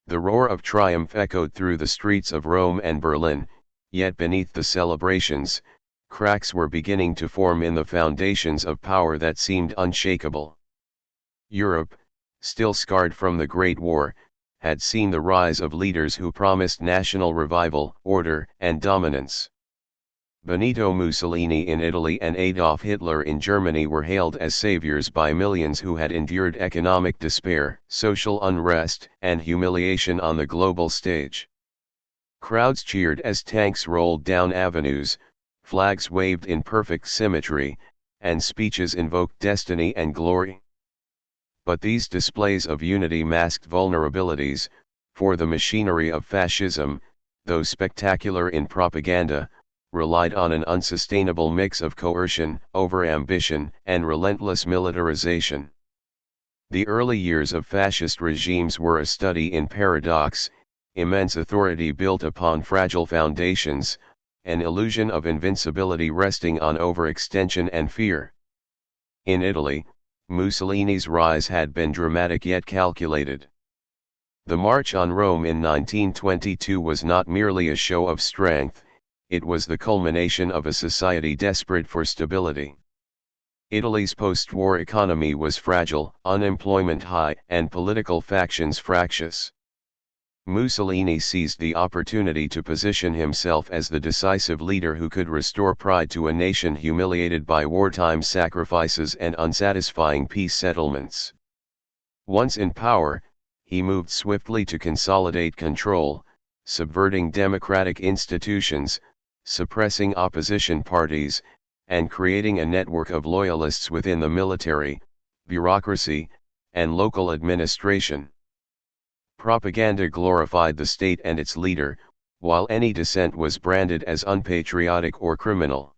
The roar of triumph echoed through the streets of Rome and Berlin, yet beneath the celebrations, cracks were beginning to form in the foundations of power that seemed unshakable. Europe, still scarred from the Great War, had seen the rise of leaders who promised national revival, order, and dominance. Benito Mussolini in Italy and Adolf Hitler in Germany were hailed as saviors by millions who had endured economic despair, social unrest, and humiliation on the global stage. Crowds cheered as tanks rolled down avenues, flags waved in perfect symmetry, and speeches invoked destiny and glory. But these displays of unity masked vulnerabilities, for the machinery of fascism, though spectacular in propaganda, relied on an unsustainable mix of coercion, overambition, and relentless militarization. The early years of fascist regimes were a study in paradox: immense authority built upon fragile foundations, an illusion of invincibility resting on overextension and fear. In Italy, Mussolini's rise had been dramatic yet calculated. The March on Rome in 1922 was not merely a show of strength, it was the culmination of a society desperate for stability. Italy's post-war economy was fragile, unemployment high, and political factions fractious. Mussolini seized the opportunity to position himself as the decisive leader who could restore pride to a nation humiliated by wartime sacrifices and unsatisfying peace settlements. Once in power, he moved swiftly to consolidate control, subverting democratic institutions, suppressing opposition parties, and creating a network of loyalists within the military, bureaucracy, and local administration. Propaganda glorified the state and its leader, while any dissent was branded as unpatriotic or criminal.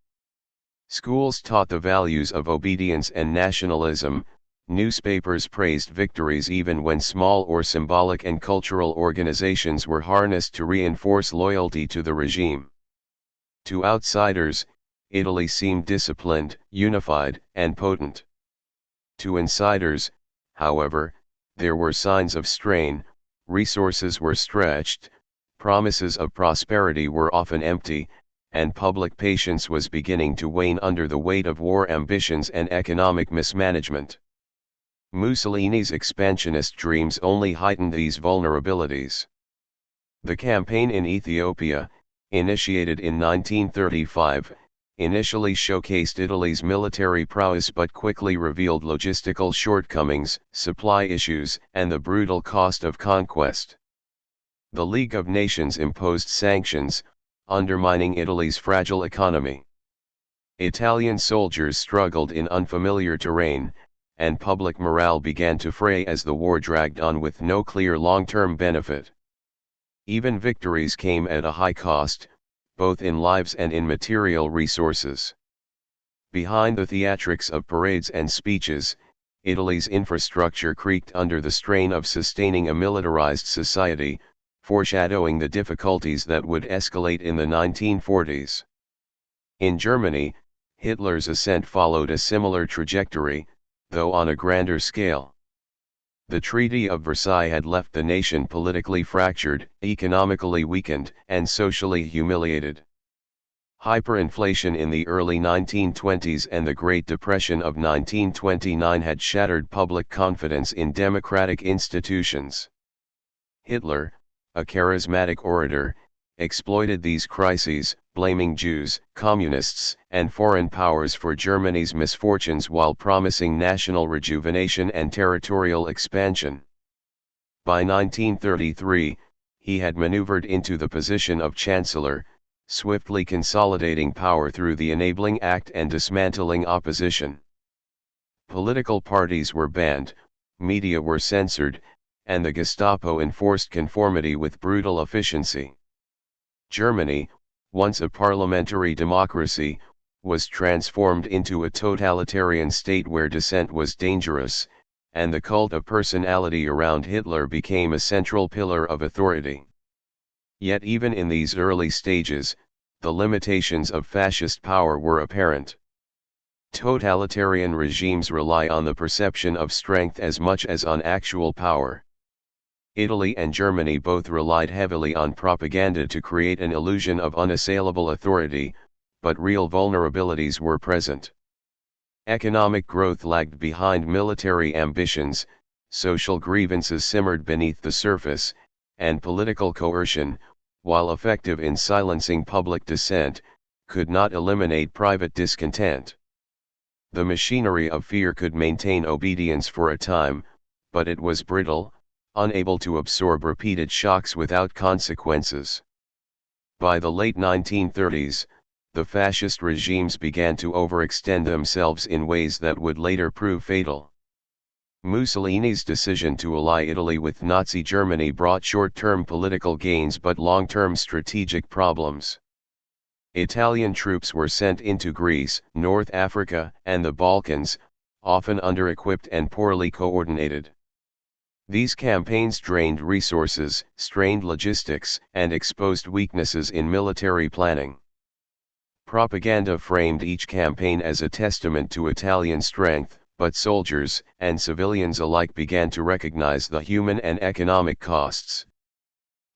Schools taught the values of obedience and nationalism, newspapers praised victories even when small or symbolic, and cultural organizations were harnessed to reinforce loyalty to the regime. To outsiders, Italy seemed disciplined, unified, and potent. To insiders, however, there were signs of strain: resources were stretched, promises of prosperity were often empty, and public patience was beginning to wane under the weight of war ambitions and economic mismanagement. Mussolini's expansionist dreams only heightened these vulnerabilities. The campaign in Ethiopia, initiated in 1935, initially showcased Italy's military prowess but quickly revealed logistical shortcomings, supply issues, and the brutal cost of conquest. The League of Nations imposed sanctions, undermining Italy's fragile economy. Italian soldiers struggled in unfamiliar terrain, and public morale began to fray as the war dragged on with no clear long-term benefit. Even victories came at a high cost, both in lives and in material resources. Behind the theatrics of parades and speeches, Italy's infrastructure creaked under the strain of sustaining a militarized society, foreshadowing the difficulties that would escalate in the 1940s. In Germany, Hitler's ascent followed a similar trajectory, though on a grander scale. The Treaty of Versailles had left the nation politically fractured, economically weakened, and socially humiliated. Hyperinflation in the early 1920s and the Great Depression of 1929 had shattered public confidence in democratic institutions. Hitler, a charismatic orator, exploited these crises, blaming Jews, communists, and foreign powers for Germany's misfortunes while promising national rejuvenation and territorial expansion. By 1933, he had maneuvered into the position of chancellor, swiftly consolidating power through the Enabling Act and dismantling opposition. Political parties were banned, media were censored, and the Gestapo enforced conformity with brutal efficiency. Germany, once a parliamentary democracy, was transformed into a totalitarian state where dissent was dangerous, and the cult of personality around Hitler became a central pillar of authority. Yet even in these early stages, the limitations of fascist power were apparent. Totalitarian regimes rely on the perception of strength as much as on actual power. Italy and Germany both relied heavily on propaganda to create an illusion of unassailable authority, but real vulnerabilities were present. Economic growth lagged behind military ambitions, social grievances simmered beneath the surface, and political coercion, while effective in silencing public dissent, could not eliminate private discontent. The machinery of fear could maintain obedience for a time, but it was brittle, unable to absorb repeated shocks without consequences. By the late 1930s, the fascist regimes began to overextend themselves in ways that would later prove fatal. Mussolini's decision to ally Italy with Nazi Germany brought short-term political gains but long-term strategic problems. Italian troops were sent into Greece, North Africa, and the Balkans, often under-equipped and poorly coordinated. These campaigns drained resources, strained logistics, and exposed weaknesses in military planning. Propaganda framed each campaign as a testament to Italian strength, but soldiers and civilians alike began to recognize the human and economic costs.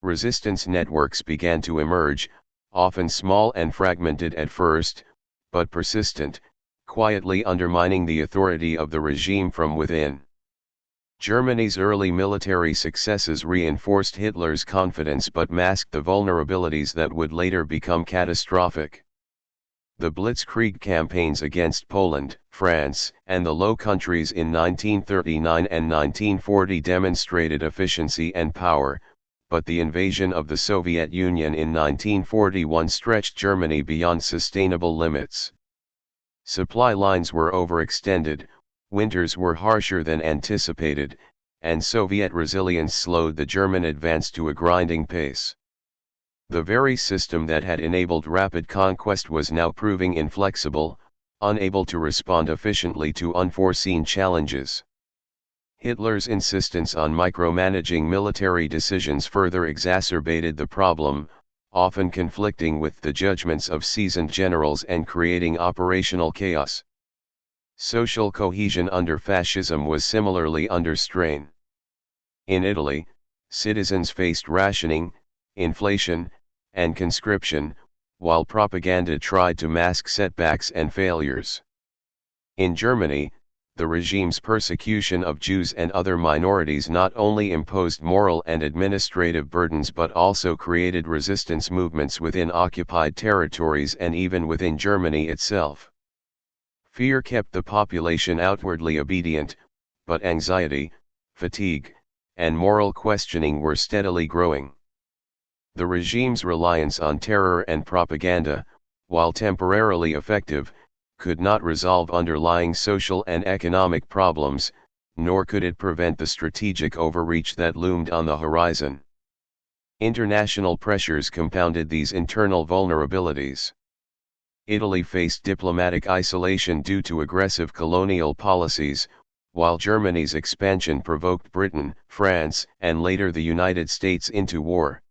Resistance networks began to emerge, often small and fragmented at first, but persistent, quietly undermining the authority of the regime from within. Germany's early military successes reinforced Hitler's confidence but masked the vulnerabilities that would later become catastrophic. The Blitzkrieg campaigns against Poland, France, and the Low Countries in 1939 and 1940 demonstrated efficiency and power, but the invasion of the Soviet Union in 1941 stretched Germany beyond sustainable limits. Supply lines were overextended, winters were harsher than anticipated, and Soviet resilience slowed the German advance to a grinding pace. The very system that had enabled rapid conquest was now proving inflexible, unable to respond efficiently to unforeseen challenges. Hitler's insistence on micromanaging military decisions further exacerbated the problem, often conflicting with the judgments of seasoned generals and creating operational chaos. Social cohesion under fascism was similarly under strain. In Italy, citizens faced rationing, inflation, and conscription, while propaganda tried to mask setbacks and failures. In Germany, the regime's persecution of Jews and other minorities not only imposed moral and administrative burdens but also created resistance movements within occupied territories and even within Germany itself. Fear kept the population outwardly obedient, but anxiety, fatigue, and moral questioning were steadily growing. The regime's reliance on terror and propaganda, while temporarily effective, could not resolve underlying social and economic problems, nor could it prevent the strategic overreach that loomed on the horizon. International pressures compounded these internal vulnerabilities. Italy faced diplomatic isolation due to aggressive colonial policies, while Germany's expansion provoked Britain, France, and later the United States into war.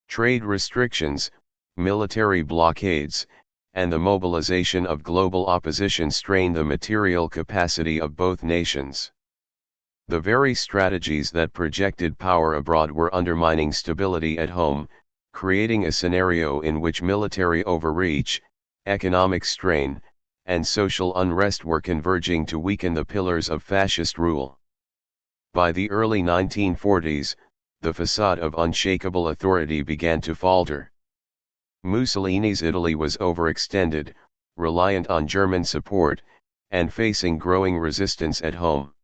Trade restrictions, military blockades, and the mobilization of global opposition strained the material capacity of both nations. The very strategies that projected power abroad were undermining stability at home, creating a scenario in which military overreach, economic strain, and social unrest were converging to weaken the pillars of fascist rule. By the early 1940s, the facade of unshakable authority began to falter. Mussolini's Italy was overextended, reliant on German support, and facing growing resistance at home.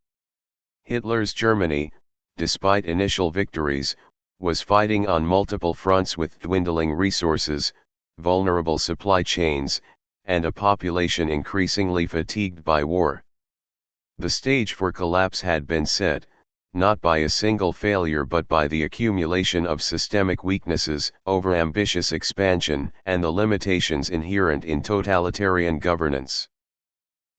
Hitler's Germany, despite initial victories, was fighting on multiple fronts with dwindling resources, vulnerable supply chains, and a population increasingly fatigued by war. The stage for collapse had been set, not by a single failure but by the accumulation of systemic weaknesses, overambitious expansion, and the limitations inherent in totalitarian governance.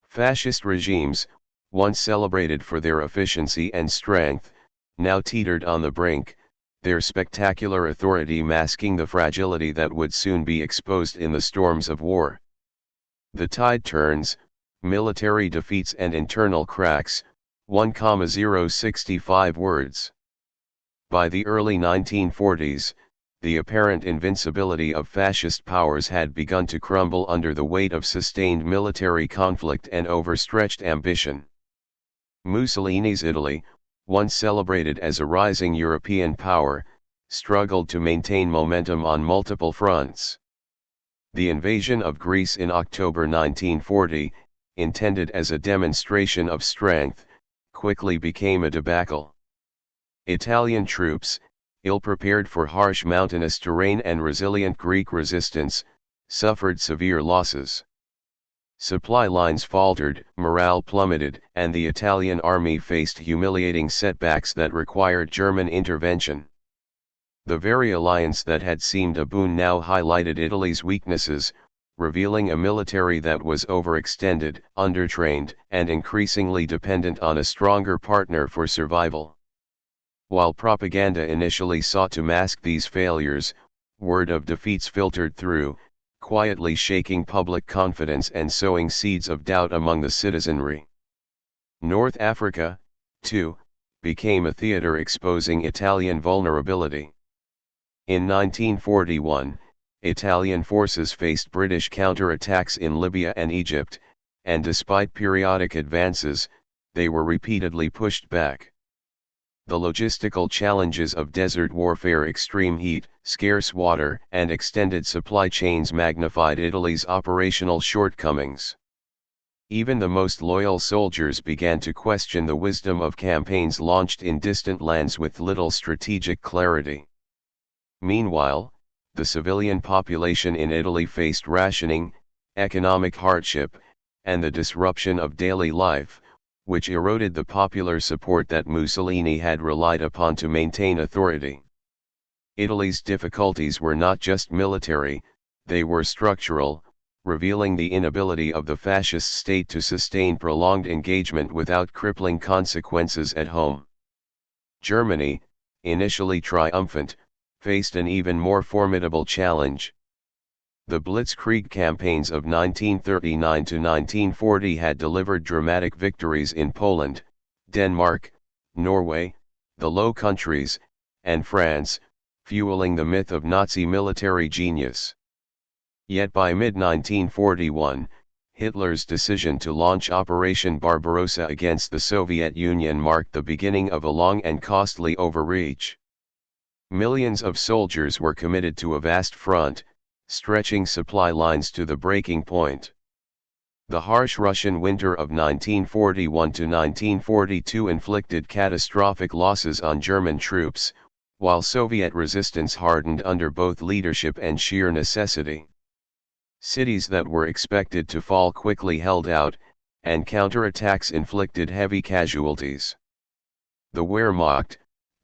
Fascist regimes, once celebrated for their efficiency and strength, now teetered on the brink, their spectacular authority masking the fragility that would soon be exposed in the storms of war. The tide turns, military defeats and internal cracks, 1,065 words. By the early 1940s, the apparent invincibility of fascist powers had begun to crumble under the weight of sustained military conflict and overstretched ambition. Mussolini's Italy, once celebrated as a rising European power, struggled to maintain momentum on multiple fronts. The invasion of Greece in October 1940, intended as a demonstration of strength, quickly became a debacle. Italian troops, ill-prepared for harsh mountainous terrain and resilient Greek resistance, suffered severe losses. Supply lines faltered, morale plummeted, and the Italian army faced humiliating setbacks that required German intervention. The very alliance that had seemed a boon now highlighted Italy's weaknesses, revealing a military that was overextended, undertrained, and increasingly dependent on a stronger partner for survival. While propaganda initially sought to mask these failures, word of defeats filtered through, quietly shaking public confidence and sowing seeds of doubt among the citizenry. North Africa, too, became a theater exposing Italian vulnerability. In 1941, Italian forces faced British counterattacks in Libya and Egypt, and despite periodic advances, they were repeatedly pushed back. The logistical challenges of desert warfare, extreme heat, scarce water, and extended supply chains magnified Italy's operational shortcomings. Even the most loyal soldiers began to question the wisdom of campaigns launched in distant lands with little strategic clarity. Meanwhile, the civilian population in Italy faced rationing, economic hardship, and the disruption of daily life, which eroded the popular support that Mussolini had relied upon to maintain authority. Italy's difficulties were not just military, they were structural, revealing the inability of the fascist state to sustain prolonged engagement without crippling consequences at home. Germany, initially triumphant, faced an even more formidable challenge. The Blitzkrieg campaigns of 1939 to 1940 had delivered dramatic victories in Poland, Denmark, Norway, the Low Countries, and France, fueling the myth of Nazi military genius. Yet by mid-1941, Hitler's decision to launch Operation Barbarossa against the Soviet Union marked the beginning of a long and costly overreach. Millions of soldiers were committed to a vast front, stretching supply lines to the breaking point. The harsh Russian winter of 1941 to 1942 inflicted catastrophic losses on German troops, while Soviet resistance hardened under both leadership and sheer necessity. Cities that were expected to fall quickly held out, and counterattacks inflicted heavy casualties. The Wehrmacht,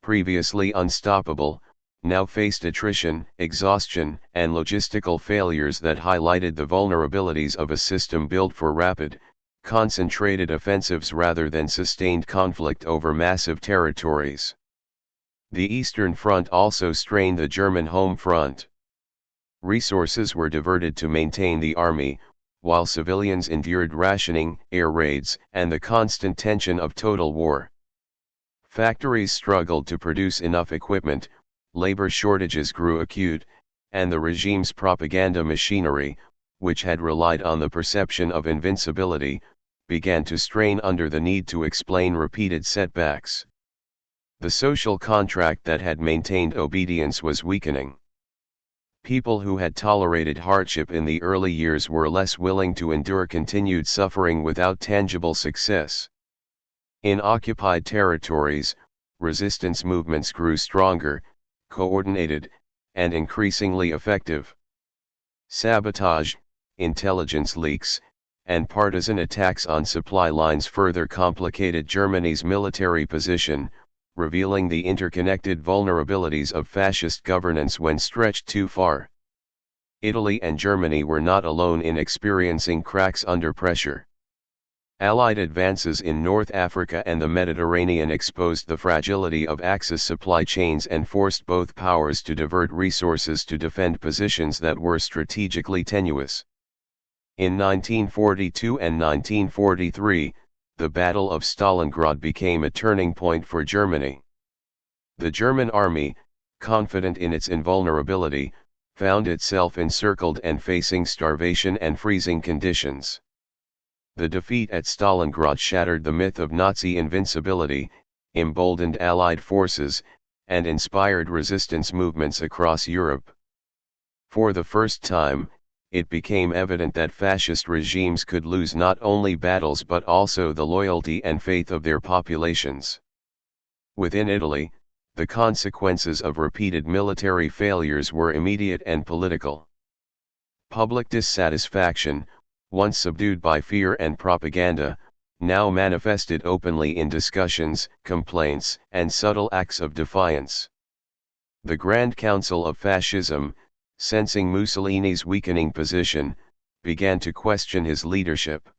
previously unstoppable, now faced attrition, exhaustion, and logistical failures that highlighted the vulnerabilities of a system built for rapid, concentrated offensives rather than sustained conflict over massive territories. The Eastern Front also strained the German home front. Resources were diverted to maintain the army, while civilians endured rationing, air raids, and the constant tension of total war. Factories struggled to produce enough equipment, labor shortages grew acute, and the regime's propaganda machinery, which had relied on the perception of invincibility, began to strain under the need to explain repeated setbacks. The social contract that had maintained obedience was weakening. People who had tolerated hardship in the early years were less willing to endure continued suffering without tangible success. In occupied territories, resistance movements grew stronger, coordinated, and increasingly effective. Sabotage, intelligence leaks, and partisan attacks on supply lines further complicated Germany's military position, revealing the interconnected vulnerabilities of fascist governance when stretched too far. Italy and Germany were not alone in experiencing cracks under pressure. Allied advances in North Africa and the Mediterranean exposed the fragility of Axis supply chains and forced both powers to divert resources to defend positions that were strategically tenuous. In 1942 and 1943, the Battle of Stalingrad became a turning point for Germany. The German army, confident in its invulnerability, found itself encircled and facing starvation and freezing conditions. The defeat at Stalingrad shattered the myth of Nazi invincibility, emboldened Allied forces, and inspired resistance movements across Europe. For the first time, it became evident that fascist regimes could lose not only battles but also the loyalty and faith of their populations. Within Italy, the consequences of repeated military failures were immediate and political. Public dissatisfaction, once subdued by fear and propaganda, now manifested openly in discussions, complaints, and subtle acts of defiance. The Grand Council of Fascism, sensing Mussolini's weakening position, began to question his leadership.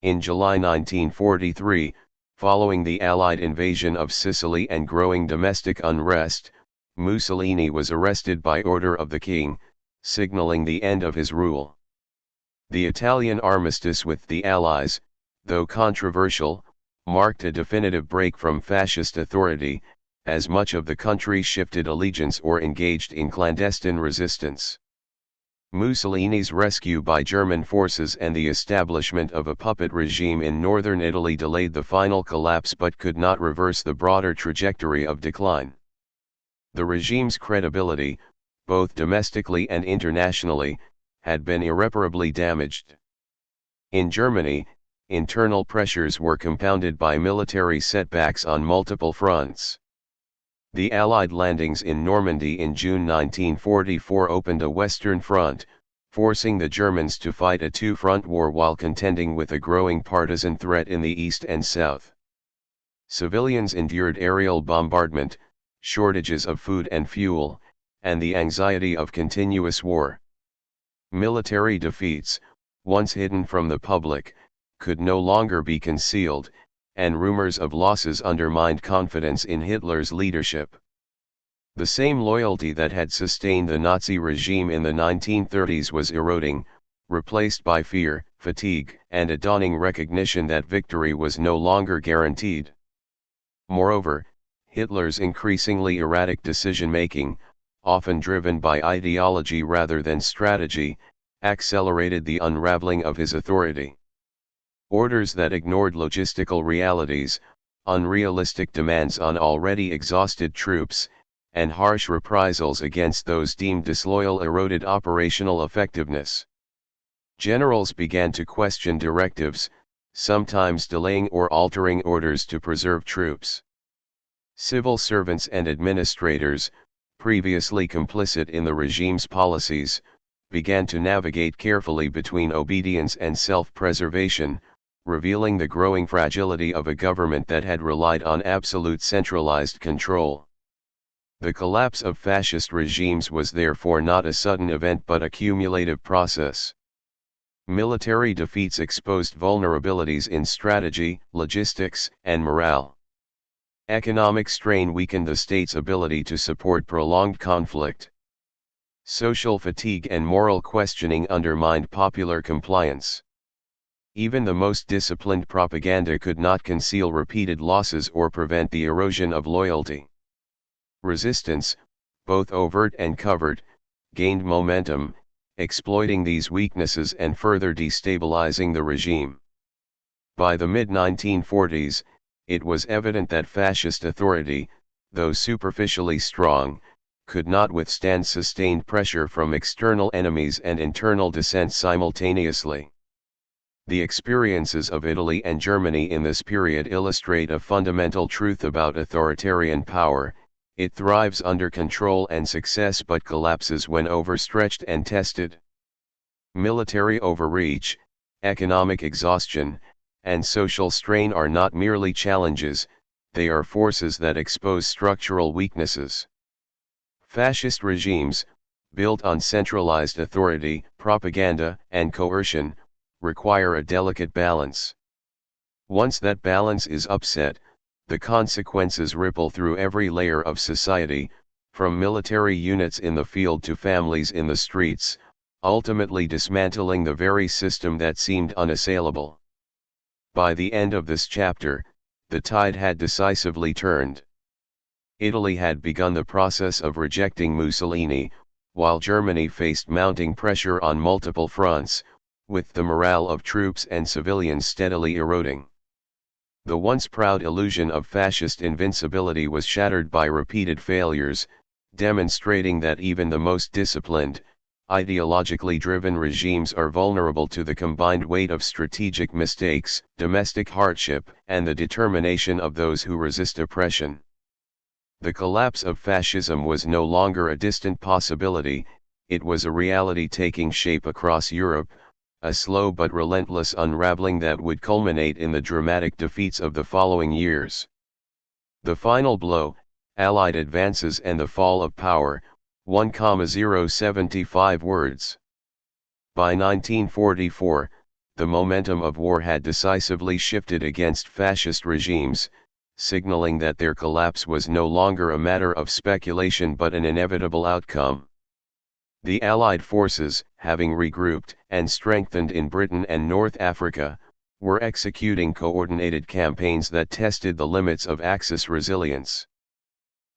In July 1943, following the Allied invasion of Sicily and growing domestic unrest, Mussolini was arrested by order of the king, signaling the end of his rule. The Italian armistice with the Allies, though controversial, marked a definitive break from fascist authority, as much of the country shifted allegiance or engaged in clandestine resistance. Mussolini's rescue by German forces and the establishment of a puppet regime in northern Italy delayed the final collapse but could not reverse the broader trajectory of decline. The regime's credibility, both domestically and internationally, had been irreparably damaged. In Germany, internal pressures were compounded by military setbacks on multiple fronts. The Allied landings in Normandy in June 1944 opened a Western front, forcing the Germans to fight a two-front war while contending with a growing partisan threat in the east and south. Civilians endured aerial bombardment, shortages of food and fuel, and the anxiety of continuous war. Military defeats, once hidden from the public, could no longer be concealed, and rumors of losses undermined confidence in Hitler's leadership. The same loyalty that had sustained the Nazi regime in the 1930s was eroding, replaced by fear, fatigue, and a dawning recognition that victory was no longer guaranteed. Moreover, Hitler's increasingly erratic decision-making, often driven by ideology rather than strategy, accelerated the unraveling of his authority. Orders that ignored logistical realities, unrealistic demands on already exhausted troops, and harsh reprisals against those deemed disloyal eroded operational effectiveness. Generals began to question directives, sometimes delaying or altering orders to preserve troops. Civil servants and administrators, previously complicit in the regime's policies, began to navigate carefully between obedience and self-preservation, revealing the growing fragility of a government that had relied on absolute centralized control. The collapse of fascist regimes was therefore not a sudden event but a cumulative process. Military defeats exposed vulnerabilities in strategy, logistics, and morale. Economic strain weakened the state's ability to support prolonged conflict. Social fatigue and moral questioning undermined popular compliance. Even the most disciplined propaganda could not conceal repeated losses or prevent the erosion of loyalty. Resistance, both overt and covert, gained momentum, exploiting these weaknesses and further destabilizing the regime. By the mid-1940s, it was evident that fascist authority, though superficially strong, could not withstand sustained pressure from external enemies and internal dissent simultaneously. The experiences of Italy and Germany in this period illustrate a fundamental truth about authoritarian power: it thrives under control and success but collapses when overstretched and tested. Military overreach, economic exhaustion, and social strain are not merely challenges, they are forces that expose structural weaknesses. Fascist regimes, built on centralized authority, propaganda, and coercion, require a delicate balance. Once that balance is upset, the consequences ripple through every layer of society, from military units in the field to families in the streets, ultimately dismantling the very system that seemed unassailable. By the end of this chapter, the tide had decisively turned. Italy had begun the process of rejecting Mussolini, while Germany faced mounting pressure on multiple fronts, with the morale of troops and civilians steadily eroding. The once proud illusion of fascist invincibility was shattered by repeated failures, demonstrating that even the most disciplined, ideologically driven regimes are vulnerable to the combined weight of strategic mistakes, domestic hardship, and the determination of those who resist oppression. The collapse of fascism was no longer a distant possibility, it was a reality taking shape across Europe, a slow but relentless unraveling that would culminate in the dramatic defeats of the following years. The final blow, Allied advances and the fall of power, 1,075 words. By 1944, the momentum of war had decisively shifted against fascist regimes, signaling that their collapse was no longer a matter of speculation but an inevitable outcome. The Allied forces, having regrouped and strengthened in Britain and North Africa, were executing coordinated campaigns that tested the limits of Axis resilience.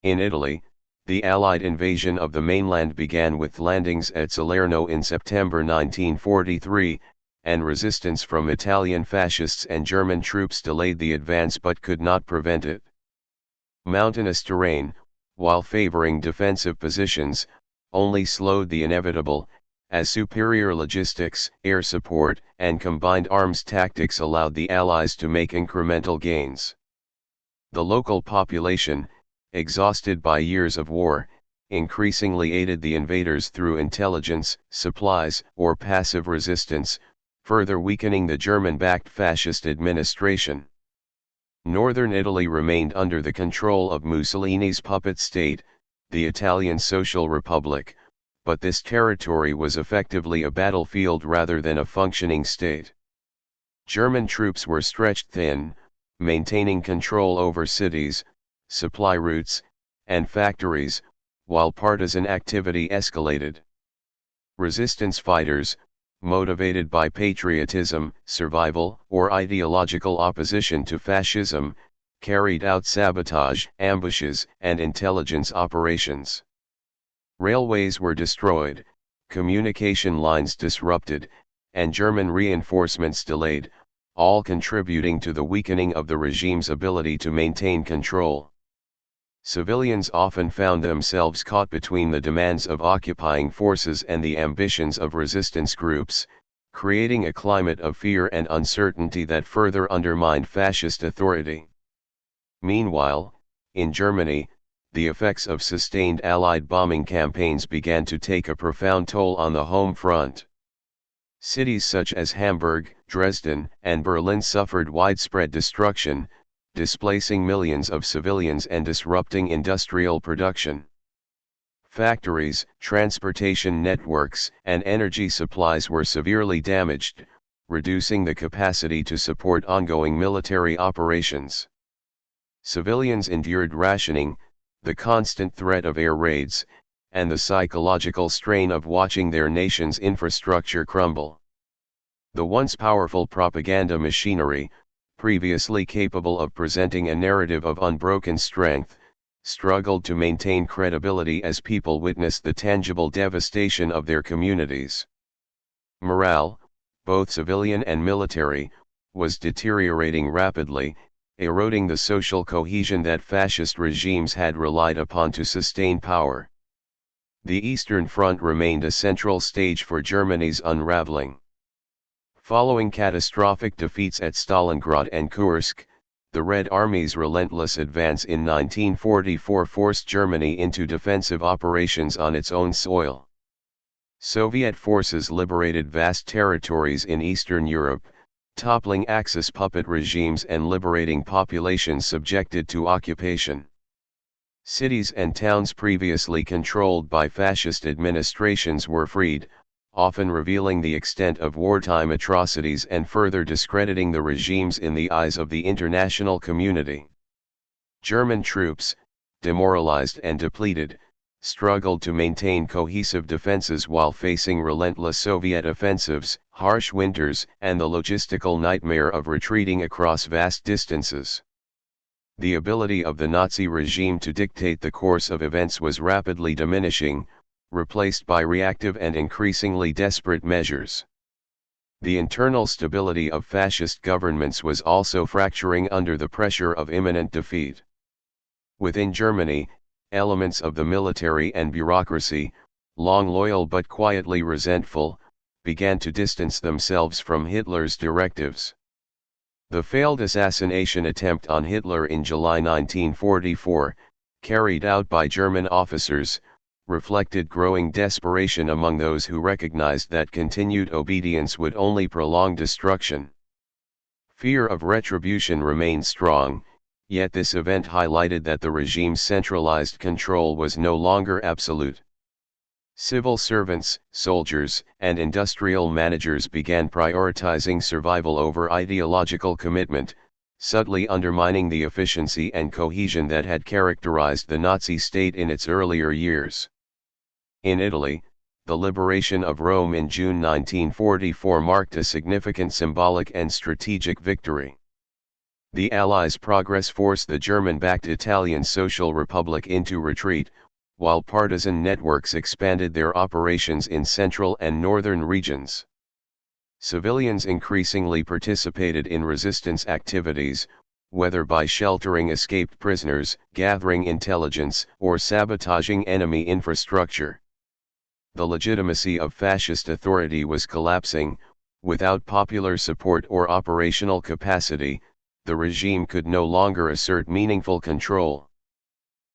In Italy, the Allied invasion of the mainland began with landings at Salerno in September 1943, and resistance from Italian fascists and German troops delayed the advance but could not prevent it. Mountainous terrain, while favoring defensive positions, only slowed the inevitable, as superior logistics, air support, and combined arms tactics allowed the Allies to make incremental gains. The local population, exhausted by years of war, increasingly aided the invaders through intelligence, supplies, or passive resistance, further weakening the German-backed fascist administration. Northern Italy remained under the control of Mussolini's puppet state, the Italian Social Republic, but this territory was effectively a battlefield rather than a functioning state. German troops were stretched thin, maintaining control over cities, supply routes, and factories, while partisan activity escalated. Resistance fighters, motivated by patriotism, survival, or ideological opposition to fascism, carried out sabotage, ambushes, and intelligence operations. Railways were destroyed, communication lines disrupted, and German reinforcements delayed, all contributing to the weakening of the regime's ability to maintain control. Civilians often found themselves caught between the demands of occupying forces and the ambitions of resistance groups, creating a climate of fear and uncertainty that further undermined fascist authority. Meanwhile, in Germany, the effects of sustained Allied bombing campaigns began to take a profound toll on the home front. Cities such as Hamburg, Dresden, and Berlin suffered widespread destruction, displacing millions of civilians and disrupting industrial production. Factories, transportation networks, and energy supplies were severely damaged, reducing the capacity to support ongoing military operations. Civilians endured rationing, the constant threat of air raids, and the psychological strain of watching their nation's infrastructure crumble. The once powerful propaganda machinery, previously capable of presenting a narrative of unbroken strength, struggled to maintain credibility as people witnessed the tangible devastation of their communities. Morale, both civilian and military, was deteriorating rapidly, eroding the social cohesion that fascist regimes had relied upon to sustain power. The Eastern Front remained a central stage for Germany's unraveling. Following catastrophic defeats at Stalingrad and Kursk, the Red Army's relentless advance in 1944 forced Germany into defensive operations on its own soil. Soviet forces liberated vast territories in Eastern Europe, toppling Axis puppet regimes and liberating populations subjected to occupation. Cities and towns previously controlled by fascist administrations were freed, often revealing the extent of wartime atrocities and further discrediting the regimes in the eyes of the international community. German troops, demoralized and depleted, struggled to maintain cohesive defenses while facing relentless Soviet offensives, harsh winters, and the logistical nightmare of retreating across vast distances. The ability of the Nazi regime to dictate the course of events was rapidly diminishing, replaced by reactive and increasingly desperate measures. The internal stability of fascist governments was also fracturing under the pressure of imminent defeat. Within Germany, elements of the military and bureaucracy, long loyal but quietly resentful, began to distance themselves from Hitler's directives. The failed assassination attempt on Hitler in July 1944, carried out by German officers, reflected growing desperation among those who recognized that continued obedience would only prolong destruction. Fear of retribution remained strong, yet this event highlighted that the regime's centralized control was no longer absolute. Civil servants, soldiers, and industrial managers began prioritizing survival over ideological commitment, subtly undermining the efficiency and cohesion that had characterized the Nazi state in its earlier years. In Italy, the liberation of Rome in June 1944 marked a significant symbolic and strategic victory. The Allies' progress forced the German-backed Italian Social Republic into retreat, while partisan networks expanded their operations in central and northern regions. Civilians increasingly participated in resistance activities, whether by sheltering escaped prisoners, gathering intelligence, or sabotaging enemy infrastructure. The legitimacy of fascist authority was collapsing. Without popular support or operational capacity, the regime could no longer assert meaningful control.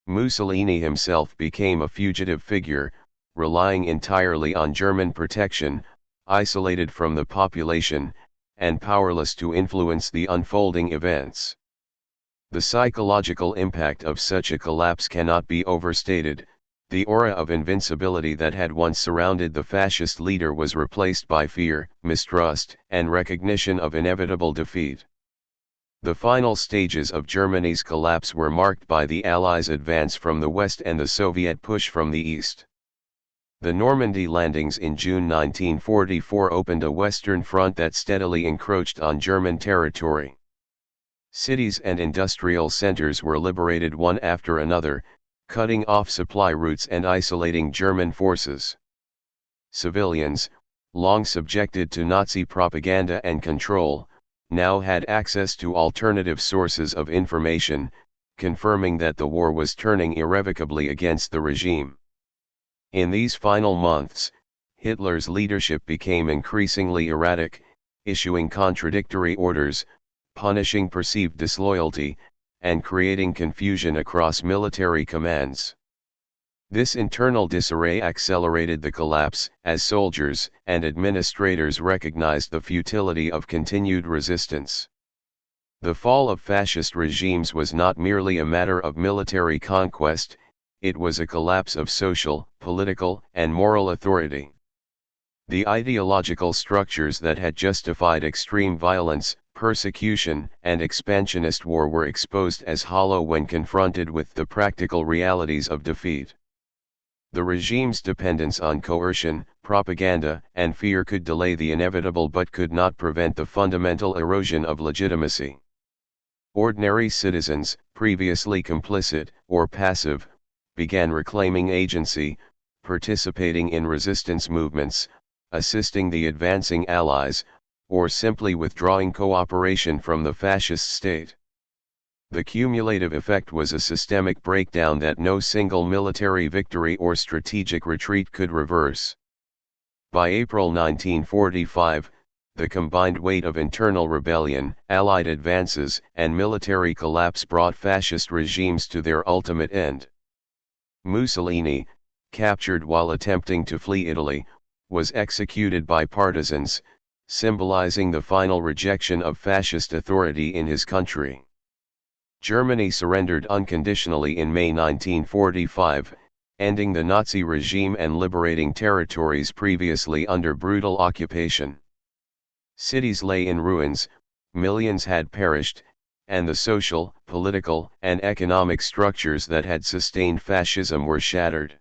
Mussolini himself became a fugitive figure, relying entirely on German protection, isolated from the population, and powerless to influence the unfolding events. The psychological impact of such a collapse cannot be overstated. The aura of invincibility that had once surrounded the fascist leader was replaced by fear, mistrust, and recognition of inevitable defeat. The final stages of Germany's collapse were marked by the Allies' advance from the west and the Soviet push from the east. The Normandy landings in June 1944 opened a western front that steadily encroached on German territory. Cities and industrial centers were liberated one after another, cutting off supply routes and isolating German forces. Civilians, long subjected to Nazi propaganda and control, now had access to alternative sources of information, confirming that the war was turning irrevocably against the regime. In these final months, Hitler's leadership became increasingly erratic, issuing contradictory orders, punishing perceived disloyalty, and creating confusion across military commands. This internal disarray accelerated the collapse, as soldiers and administrators recognized the futility of continued resistance. The fall of fascist regimes was not merely a matter of military conquest, it was a collapse of social, political, and moral authority. The ideological structures that had justified extreme violence, persecution, and expansionist war were exposed as hollow when confronted with the practical realities of defeat. The regime's dependence on coercion, propaganda, and fear could delay the inevitable but could not prevent the fundamental erosion of legitimacy. Ordinary citizens, previously complicit or passive, began reclaiming agency, participating in resistance movements, assisting the advancing Allies, or simply withdrawing cooperation from the fascist state. The cumulative effect was a systemic breakdown that no single military victory or strategic retreat could reverse. By April 1945, the combined weight of internal rebellion, Allied advances, and military collapse brought fascist regimes to their ultimate end. Mussolini, captured while attempting to flee Italy, was executed by partisans, symbolizing the final rejection of fascist authority in his country. Germany surrendered unconditionally in May 1945, ending the Nazi regime and liberating territories previously under brutal occupation. Cities lay in ruins, millions had perished, and the social, political, and economic structures that had sustained fascism were shattered.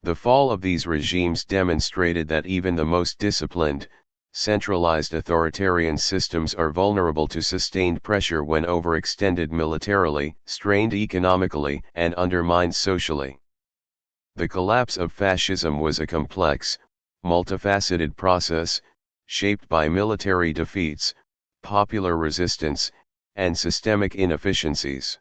The fall of these regimes demonstrated that even the most disciplined, Centralized authoritarian systems are vulnerable to sustained pressure when overextended militarily, strained economically, and undermined socially. The collapse of fascism was a complex, multifaceted process, shaped by military defeats, popular resistance, and systemic inefficiencies.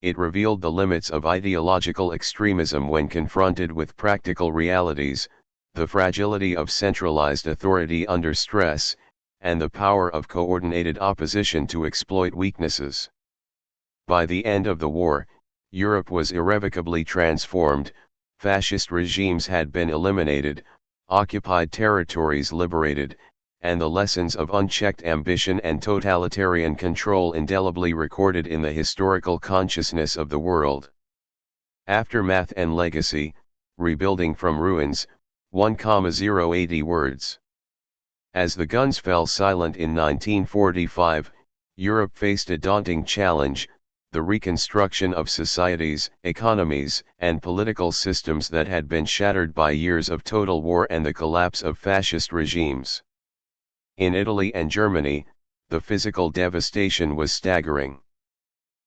It revealed the limits of ideological extremism when confronted with practical realities, the fragility of centralized authority under stress, and the power of coordinated opposition to exploit weaknesses. By the end of the war, Europe was irrevocably transformed, fascist regimes had been eliminated, occupied territories liberated, and the lessons of unchecked ambition and totalitarian control indelibly recorded in the historical consciousness of the world. Aftermath and legacy, rebuilding from ruins, 1,080 words. As the guns fell silent in 1945, Europe faced a daunting challenge, the reconstruction of societies, economies, and political systems that had been shattered by years of total war and the collapse of fascist regimes. In Italy and Germany, the physical devastation was staggering.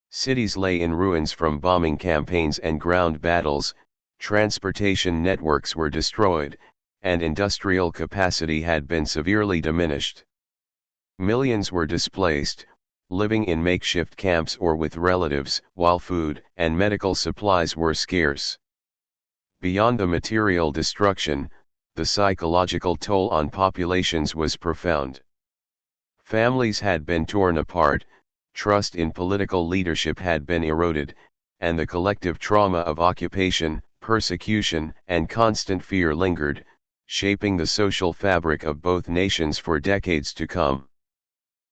Cities lay in ruins from bombing campaigns and ground battles, transportation networks were destroyed, and industrial capacity had been severely diminished. Millions were displaced, living in makeshift camps or with relatives, while food and medical supplies were scarce. Beyond the material destruction, the psychological toll on populations was profound. Families had been torn apart, trust in political leadership had been eroded, and the collective trauma of occupation, persecution, and constant fear lingered, shaping the social fabric of both nations for decades to come.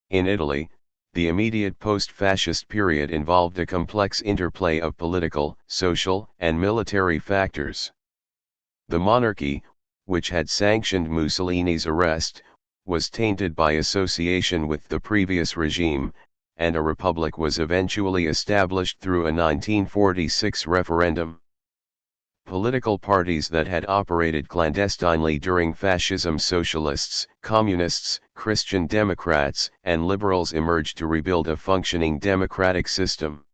In Italy, the immediate post-fascist period involved a complex interplay of political, social, and military factors. The monarchy, which had sanctioned Mussolini's arrest, was tainted by association with the previous regime, and a republic was eventually established through a 1946 referendum. Political parties that had operated clandestinely during fascism, socialists, communists, Christian Democrats, and liberals emerged to rebuild a functioning democratic system.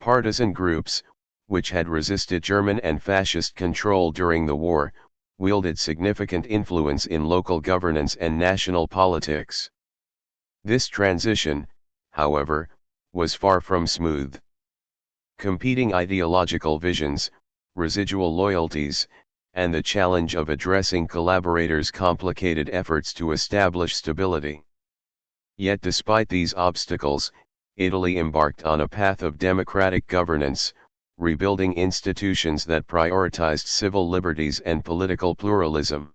Partisan groups, which had resisted German and fascist control during the war, wielded significant influence in local governance and national politics. This transition, however, was far from smooth. Competing ideological visions, residual loyalties, and the challenge of addressing collaborators complicated efforts to establish stability. Yet despite these obstacles, Italy embarked on a path of democratic governance, rebuilding institutions that prioritized civil liberties and political pluralism.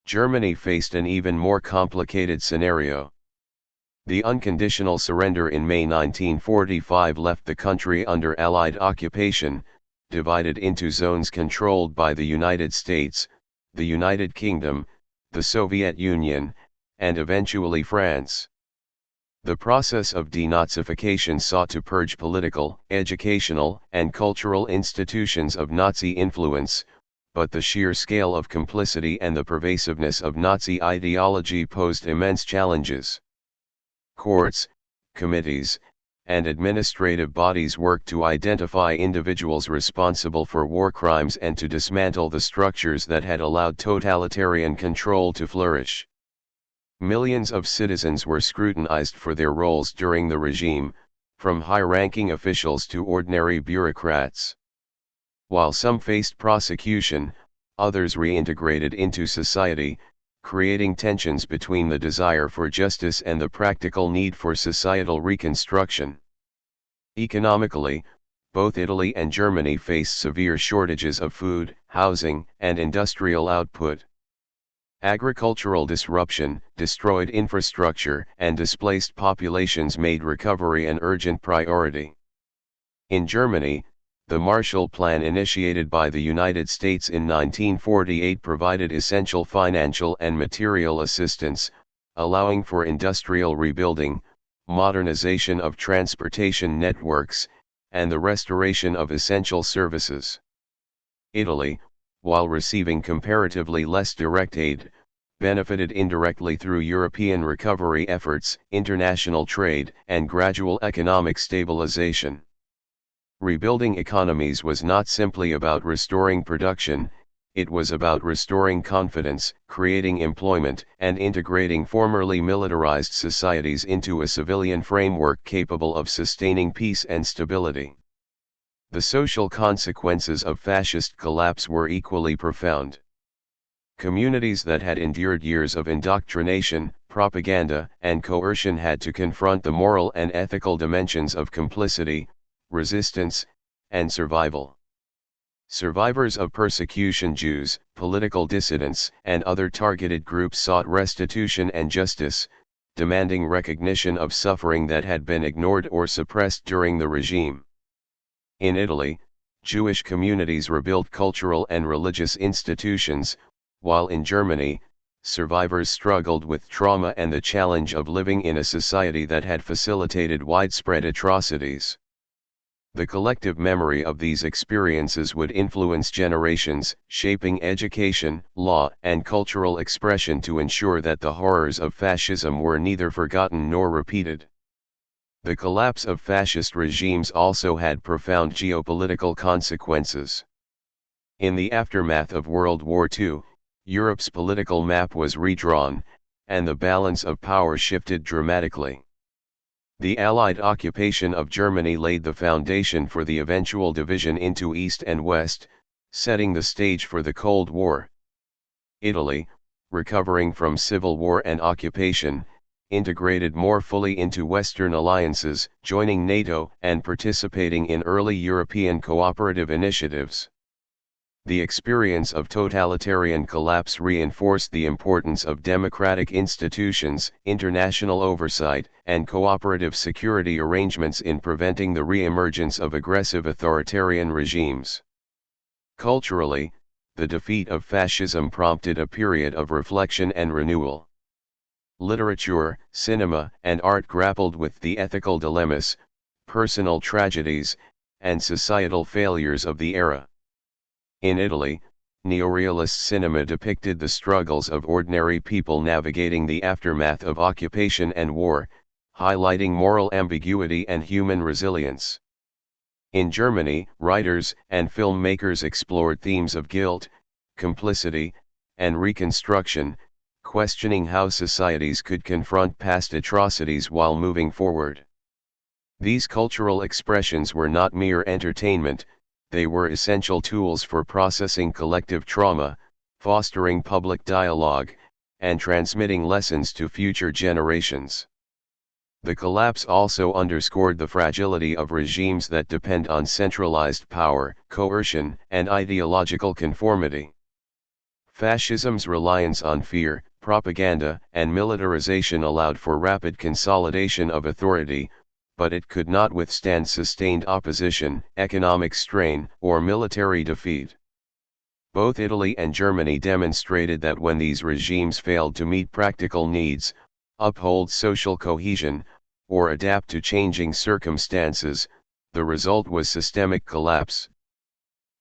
Germany faced an even more complicated scenario. The unconditional surrender in May 1945 left the country under Allied occupation, divided into zones controlled by the United States, the United Kingdom, the Soviet Union, and eventually France. The process of denazification sought to purge political, educational, and cultural institutions of Nazi influence, but the sheer scale of complicity and the pervasiveness of Nazi ideology posed immense challenges. Courts, committees, and administrative bodies worked to identify individuals responsible for war crimes and to dismantle the structures that had allowed totalitarian control to flourish. Millions of citizens were scrutinized for their roles during the regime, from high-ranking officials to ordinary bureaucrats. While some faced prosecution, others reintegrated into society, creating tensions between the desire for justice and the practical need for societal reconstruction. Economically, both Italy and Germany faced severe shortages of food, housing, and industrial output. Agricultural disruption, destroyed infrastructure, and displaced populations made recovery an urgent priority. In Germany, the Marshall Plan initiated by the United States in 1948 provided essential financial and material assistance, allowing for industrial rebuilding, modernization of transportation networks, and the restoration of essential services. Italy, while receiving comparatively less direct aid, benefited indirectly through European recovery efforts, international trade, and gradual economic stabilization. Rebuilding economies was not simply about restoring production, it was about restoring confidence, creating employment, and integrating formerly militarized societies into a civilian framework capable of sustaining peace and stability. The social consequences of fascist collapse were equally profound. Communities that had endured years of indoctrination, propaganda, and coercion had to confront the moral and ethical dimensions of complicity, resistance, and survival. Survivors of persecution, Jews, political dissidents, and other targeted groups sought restitution and justice, demanding recognition of suffering that had been ignored or suppressed during the regime. In Italy, Jewish communities rebuilt cultural and religious institutions, while in Germany, survivors struggled with trauma and the challenge of living in a society that had facilitated widespread atrocities. The collective memory of these experiences would influence generations, shaping education, law, and cultural expression to ensure that the horrors of fascism were neither forgotten nor repeated. The collapse of fascist regimes also had profound geopolitical consequences. In the aftermath of World War II, Europe's political map was redrawn, and the balance of power shifted dramatically. The Allied occupation of Germany laid the foundation for the eventual division into East and West, setting the stage for the Cold War. Italy, recovering from civil war and occupation, integrated more fully into Western alliances, joining NATO and participating in early European cooperative initiatives. The experience of totalitarian collapse reinforced the importance of democratic institutions, international oversight, and cooperative security arrangements in preventing the re-emergence of aggressive authoritarian regimes. Culturally, the defeat of fascism prompted a period of reflection and renewal. Literature, cinema, and art grappled with the ethical dilemmas, personal tragedies, and societal failures of the era. In Italy, neorealist cinema depicted the struggles of ordinary people navigating the aftermath of occupation and war, highlighting moral ambiguity and human resilience. In Germany, writers and filmmakers explored themes of guilt, complicity, and reconstruction, questioning how societies could confront past atrocities while moving forward. These cultural expressions were not mere entertainment, they were essential tools for processing collective trauma, fostering public dialogue, and transmitting lessons to future generations. The collapse also underscored the fragility of regimes that depend on centralized power, coercion, and ideological conformity. Fascism's reliance on fear, propaganda, and militarization allowed for rapid consolidation of authority, but it could not withstand sustained opposition, economic strain, or military defeat. Both Italy and Germany demonstrated that when these regimes failed to meet practical needs, uphold social cohesion, or adapt to changing circumstances, the result was systemic collapse.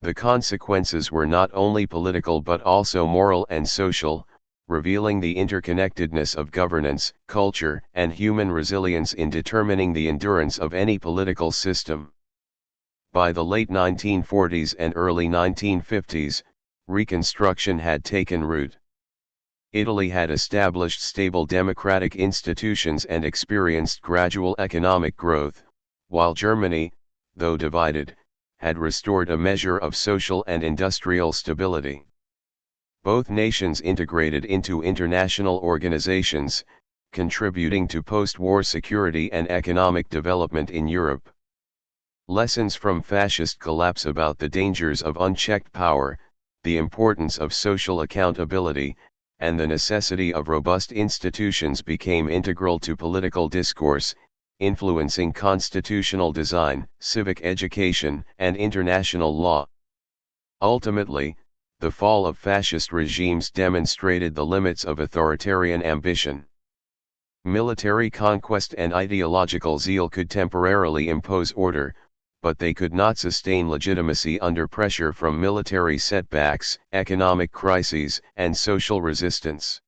The consequences were not only political but also moral and social, revealing the interconnectedness of governance, culture, and human resilience in determining the endurance of any political system. By the late 1940s and early 1950s, Reconstruction had taken root. Italy had established stable democratic institutions and experienced gradual economic growth, while Germany, though divided, had restored a measure of social and industrial stability. Both nations integrated into international organizations, contributing to post-war security and economic development in Europe. Lessons from fascist collapse about the dangers of unchecked power, the importance of social accountability, and the necessity of robust institutions became integral to political discourse, influencing constitutional design, civic education, and international law. Ultimately, the fall of fascist regimes demonstrated the limits of authoritarian ambition. Military conquest and ideological zeal could temporarily impose order, but they could not sustain legitimacy under pressure from military setbacks, economic crises, and social resistance.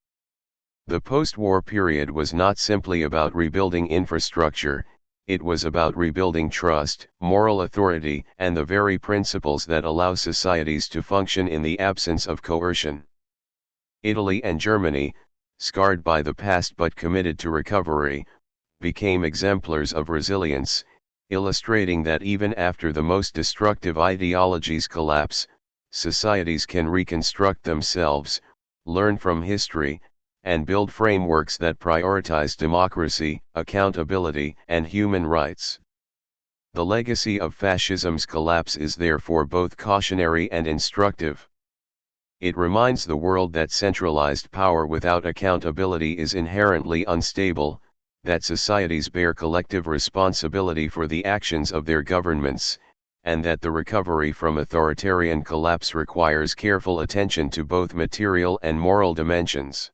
The post-war period was not simply about rebuilding infrastructure, it was about rebuilding trust, moral authority, and the very principles that allow societies to function in the absence of coercion. Italy and Germany, scarred by the past but committed to recovery, became exemplars of resilience, illustrating that even after the most destructive ideologies collapse, societies can reconstruct themselves, learn from history, and build frameworks that prioritize democracy, accountability, and human rights. The legacy of fascism's collapse is therefore both cautionary and instructive. It reminds the world that centralized power without accountability is inherently unstable, that societies bear collective responsibility for the actions of their governments, and that the recovery from authoritarian collapse requires careful attention to both material and moral dimensions.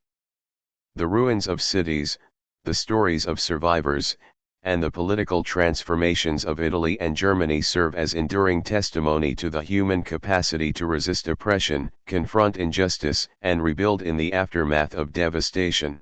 The ruins of cities, the stories of survivors, and the political transformations of Italy and Germany serve as enduring testimony to the human capacity to resist oppression, confront injustice, and rebuild in the aftermath of devastation.